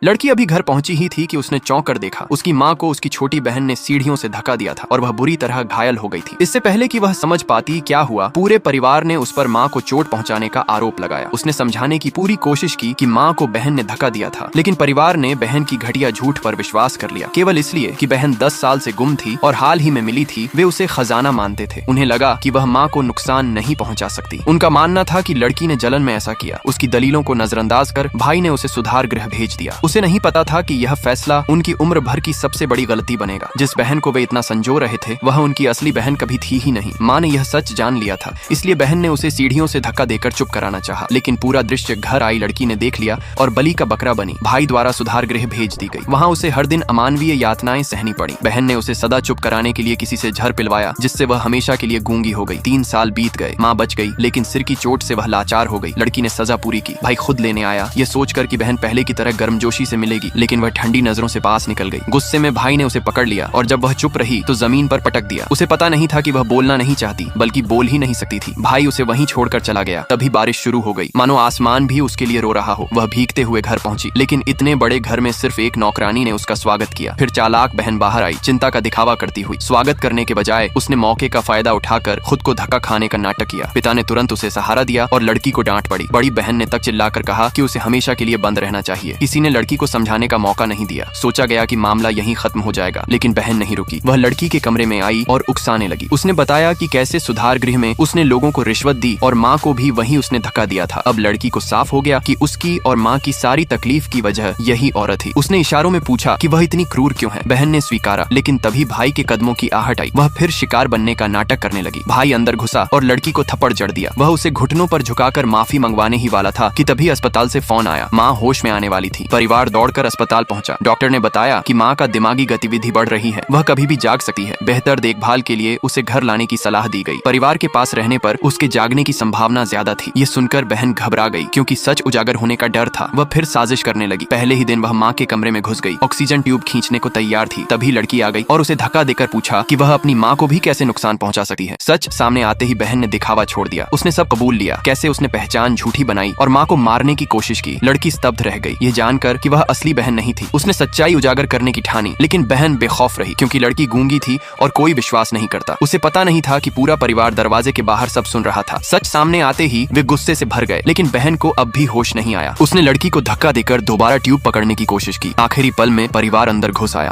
लड़की अभी घर पहुंची ही थी कि उसने चौंक कर देखा उसकी माँ को उसकी छोटी बहन ने सीढ़ियों से धक्का दिया था और वह बुरी तरह घायल हो गई थी। इससे पहले कि वह समझ पाती क्या हुआ, पूरे परिवार ने उस पर माँ को चोट पहुंचाने का आरोप लगाया। उसने समझाने की पूरी कोशिश की कि माँ को बहन ने धक्का दिया था, लेकिन परिवार ने बहन की घटिया झूठ पर विश्वास कर लिया, केवल इसलिए कि बहन 10 साल से गुम थी और हाल ही में मिली थी। वे उसे खजाना मानते थे। उन्हें लगा कि वह माँ को नुकसान नहीं पहुंचा सकती। उनका मानना था कि लड़की ने जलन में ऐसा किया। उसकी दलीलों को नजरअंदाज कर भाई ने उसे सुधार गृह भेज दिया। उसे नहीं पता था कि यह फैसला उनकी उम्र भर की सबसे बड़ी गलती बनेगा। जिस बहन को वे इतना संजो रहे थे वह उनकी असली बहन कभी थी ही नहीं। माँ ने यह सच जान लिया था, इसलिए बहन ने उसे सीढ़ियों से धक्का देकर चुप कराना चाहा, लेकिन पूरा दृश्य घर आई लड़की ने देख लिया और बलि का बकरा बनी। भाई द्वारा सुधार गृह भेज दी गई। वहाँ उसे हर दिन अमानवीय यातनाएं सहनी पड़ी। बहन ने उसे सदा चुप कराने के लिए किसी से झर पिलवाया, जिससे वह हमेशा के लिए गूंगी हो गई। 3 साल बीत गए। माँ बच गई, लेकिन सिर की चोट से वह लाचार हो गई। लड़की ने सजा पूरी की। भाई खुद लेने आया, यह सोचकर कि बहन पहले की तरह गर्मजोशी से मिलेगी, लेकिन वह ठंडी नजरों से पास निकल गई। गुस्से में भाई ने उसे पकड़ लिया और जब वह चुप रही तो जमीन पर पटक दिया। उसे पता नहीं था कि वह बोलना नहीं चाहती, बल्कि बोल ही नहीं सकती थी। भाई उसे वहीं छोड़कर चला गया। तभी बारिश शुरू हो गई, मानो आसमान भी उसके लिए रो रहा हो। वह भीगते हुए घर पहुंची, लेकिन इतने बड़े घर में सिर्फ एक नौकरानी ने उसका स्वागत किया। फिर चालाक बहन बाहर आई, चिंता का दिखावा करती हुई। स्वागत करने के बजाय उसने मौके का फायदा उठाकर खुद को धक्का खाने का नाटक किया। पिता ने तुरंत उसे सहारा दिया और लड़की को डांट पड़ी। बड़ी बहन ने तक चिल्लाकर कहा कि उसे हमेशा के लिए बंद रहना चाहिए। किसी ने लड़की को समझाने का मौका नहीं दिया। सोचा गया कि मामला यहीं खत्म हो जाएगा, लेकिन बहन नहीं रुकी। वह लड़की के कमरे में आई और उकसाने लगी। उसने बताया कि कैसे सुधार गृह में उसने लोगों को रिश्वत दी और माँ को भी वहीं उसने धक्का दिया था। अब लड़की को साफ हो गया कि उसकी और माँ की सारी तकलीफ की वजह यही औरत थी। उसने इशारों में पूछा कि वह इतनी क्रूर क्यों है। बहन ने स्वीकारा, लेकिन तभी भाई के कदमों की आहट आई। वह फिर शिकार बनने का नाटक करने लगी। भाई अंदर घुसा और लड़की को थप्पड़ जड़ दिया। वह उसे घुटनों पर झुकाकर माफी मंगवाने ही वाला था कि तभी अस्पताल से फोन आया। माँ होश में आने वाली थी। परिवार दौड़कर अस्पताल पहुंचा। डॉक्टर ने बताया कि माँ का दिमागी गतिविधि बढ़ रही है, वह कभी भी जाग सकती है। बेहतर देखभाल के लिए उसे घर लाने की सलाह दी गई। परिवार के पास रहने पर उसके जागने की संभावना ज्यादा थी। ये सुनकर बहन घबरा गई, क्योंकि सच उजागर होने का डर था। वह फिर साजिश करने लगी। पहले ही दिन वह माँ के कमरे में घुस गई। ऑक्सीजन ट्यूब खींचने को तैयार थी। तभी लड़की आ गई और उसे धक्का देकर पूछा कि वह अपनी माँ को भी कैसे नुकसान पहुंचा सकती है। सच सामने आते ही बहन ने दिखावा छोड़ दिया। उसने सब कबूल लिया, कैसे उसने पहचान झूठी बनाई और माँ को मारने की कोशिश की। लड़की स्तब्ध रह गई, ये जानकर कि वह असली बहन नहीं थी। उसने सच्चाई उजागर करने की ठानी, लेकिन बहन बेखौफ रही, क्योंकि लड़की गूंगी थी और कोई विश्वास नहीं करता। उसे पता नहीं था कि पूरा परिवार दरवाजे के बाहर सब सुन रहा था। सच सामने आते ही वे गुस्से से भर गए, लेकिन बहन को अब भी होश नहीं आया। उसने लड़की को धक्का देकर दोबारा ट्यूब पकड़ने की कोशिश की। आखिरी पल में परिवार अंदर घुस आया।